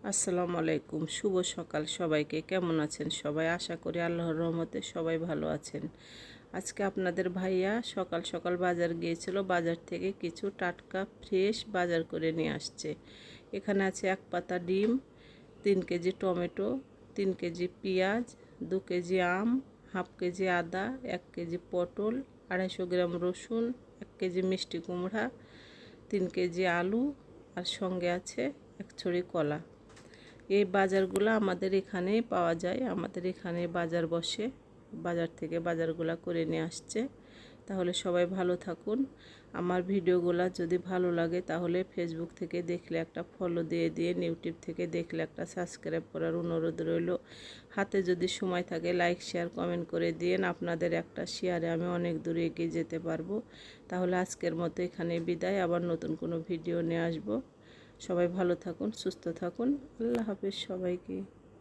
আসসালামু আলাইকুম, শুভ সকাল সবাইকে। কেমন আছেন সবাই? আশা করি আল্লাহর রহমতে সবাই ভালো আছেন। আজকে আপনাদের ভাইয়া সকাল সকাল বাজার গিয়েছিল। বাজার থেকে কিছু টাটকা ফ্রেশ বাজার করে নিয়ে আসছে। এখানে আছে 1 পাতা ডিম, 3 কেজি টমেটো, 3 কেজি পেঁয়াজ, 2 কেজি আম, হাফ কেজি আদা, 1 কেজি পটল, 250 গ্রাম রসুন, 1 কেজি মিষ্টি কুমড়া, 3 কেজি আলু, আর সঙ্গে আছে 1 ছড়ি কলা। এই বাজারগুলো আমাদের এখানেই পাওয়া যায়। আমাদের এখানে বাজার বসে, বাজার থেকে বাজারগুলো করে নিয়ে আসছে। তাহলে সবাই ভালো থাকুন। আমার ভিডিওগুলো যদি ভালো লাগে তাহলে ফেসবুক থেকে দেখলে একটা ফলো দিয়ে ইউটিউব থেকে দেখলে একটা সাবস্ক্রাইব করার অনুরোধ রইল। হাতে যদি সময় থাকে লাইক শেয়ার কমেন্ট করে দিন। আপনাদের একটা শেয়ারে আমি অনেক দূরে এগিয়ে যেতে পারবো। তাহলে আজকের মতো এখানে বিদায়। আবার নতুন কোনো ভিডিও নিয়ে আসবো। সবাই ভালো থাকুন, সুস্থ থাকুন। আল্লাহ হাফেজ সবাইকে।